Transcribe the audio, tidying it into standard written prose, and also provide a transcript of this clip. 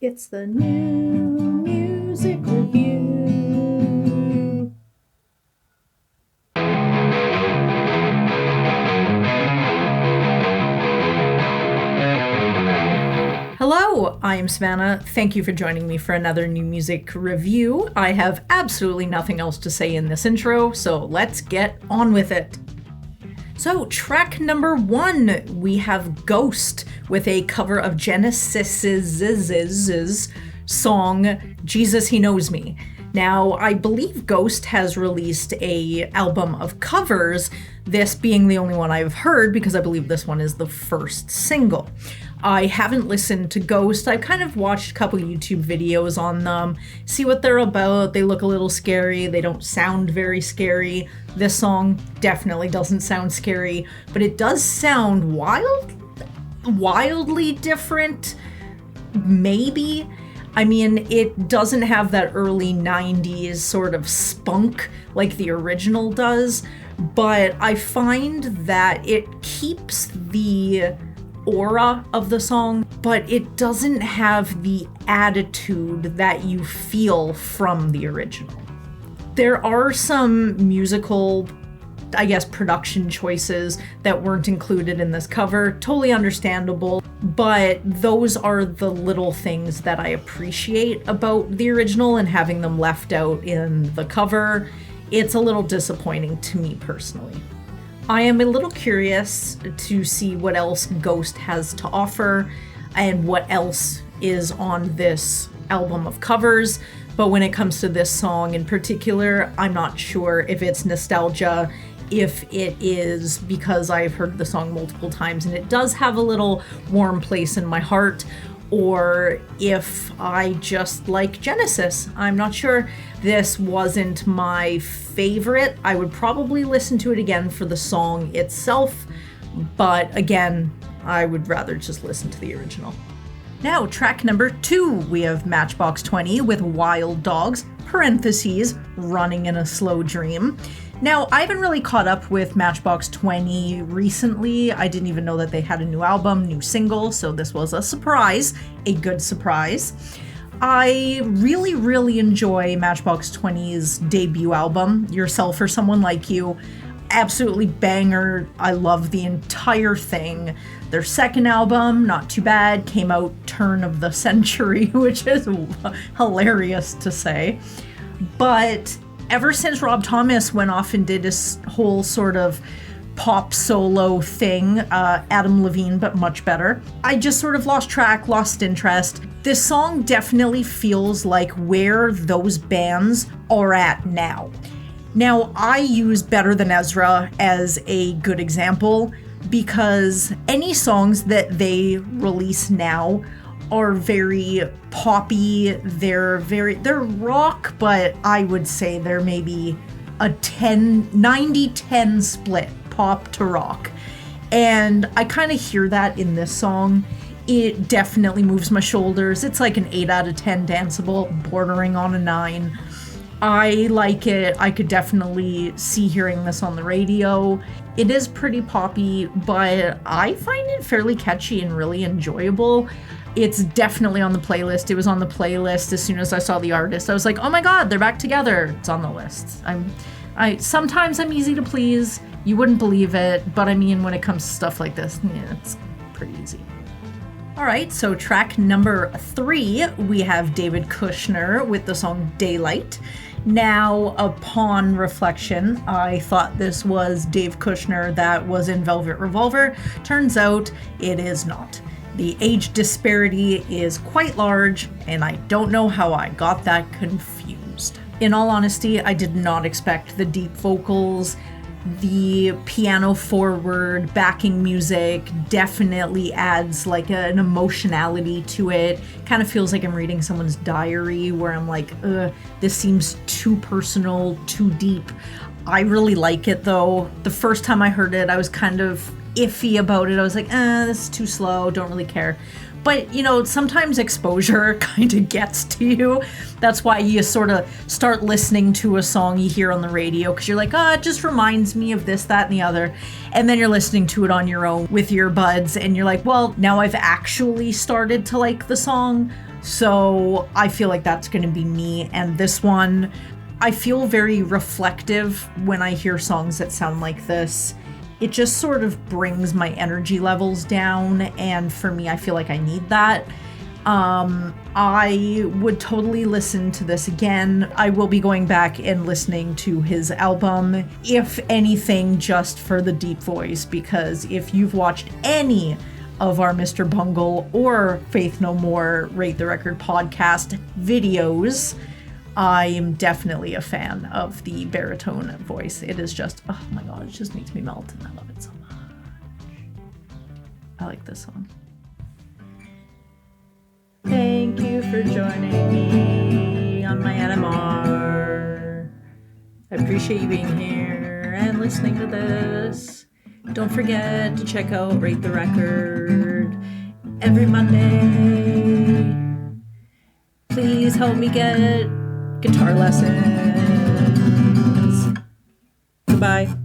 It's the new music review. Hello, I'm Savannah. Thank you for joining me for another new music review. I have absolutely nothing else to say in this intro, so let's get on with it. So, track number 1, we have Ghost with a cover of Genesis's song Jesus He Knows Me. Now, I believe Ghost has released a album of covers, this being the only one I've heard because I believe this one is the first single. I haven't listened to Ghost. I've kind of watched a couple YouTube videos on them, see what they're about. They look a little scary. They don't sound very scary. This song definitely doesn't sound scary, but it does sound wildly different, maybe. I mean, it doesn't have that early 90s sort of spunk like the original does, but I find that it keeps the aura of the song, but it doesn't have the attitude that you feel from the original. There are some musical, I guess, production choices that weren't included in this cover. Totally understandable, but those are the little things that I appreciate about the original, and having them left out in the cover, it's a little disappointing to me personally. I am a little curious to see what else Ghost has to offer and what else is on this album of covers, but when it comes to this song in particular, I'm not sure if it's nostalgia, if it is because I've heard the song multiple times and it does have a little warm place in my heart, or if I just like Genesis. I'm not sure. This wasn't my favorite. I would probably listen to it again for the song itself, but again, I would rather just listen to the original. Now, track number 2, we have Matchbox 20 with Wild Dogs, parentheses, Running in a Slow Dream. Now, I haven't really caught up with Matchbox 20 recently. I didn't even know that they had a new album, new single, so this was a surprise, a good surprise. I really enjoy Matchbox 20's debut album, Yourself or Someone Like You. Absolutely banger. I love the entire thing. Their second album, not too bad, came out turn of the century, which is hilarious to say. But ever since Rob Thomas went off and did his whole sort of pop solo thing, Adam Levine, but much better, I just sort of lost track, lost interest. This song definitely feels like where those bands are at now. Now, I use Better Than Ezra as a good example because any songs that they release now are very poppy, they're rock, but I would say they're maybe a 90-10 split, pop to rock. And I kind of hear that in this song. It definitely moves my shoulders. It's like an 8 out of 10 danceable, bordering on a 9. I like it. I could definitely see hearing this on the radio. It is pretty poppy, but I find it fairly catchy and really enjoyable. It's definitely on the playlist. It was on the playlist as soon as I saw the artist. I was like, oh my god, they're back together. It's on the list. Sometimes I'm easy to please. You wouldn't believe it, but I mean, when it comes to stuff like this, yeah, it's pretty easy. All right, so track number 3, we have David Kushner with the song Daylight. Now, upon reflection, I thought this was Dave Kushner that was in Velvet Revolver. Turns out it is not. The age disparity is quite large, and I don't know how I got that confused. In all honesty, I did not expect the deep vocals. The piano forward backing music definitely adds like an emotionality to it. Kind of feels like I'm reading someone's diary where I'm like, this seems too personal, too deep. I really like it though. The first time I heard it, I was kind of iffy about it. I was like, this is too slow, don't really care. But, sometimes exposure kind of gets to you. That's why you sort of start listening to a song you hear on the radio because you're like, it just reminds me of this, that, and the other. And then you're listening to it on your own with your buds and you're like, well, now I've actually started to like the song. So I feel like that's going to be me. And this one, I feel very reflective when I hear songs that sound like this. It just sort of brings my energy levels down, and for me, I feel like I need that. I would totally listen to this again. I will be going back and listening to his album, if anything, just for the deep voice, because if you've watched any of our Mr. Bungle or Faith No More Rate the Record podcast videos, I am definitely a fan of the baritone voice. It is just, oh my god, it just makes me melt, and I love it so much. I like this song. Thank you for joining me on my NMR. I appreciate you being here and listening to this. Don't forget to check out Rate the Record every Monday. Please help me get guitar lessons. Goodbye.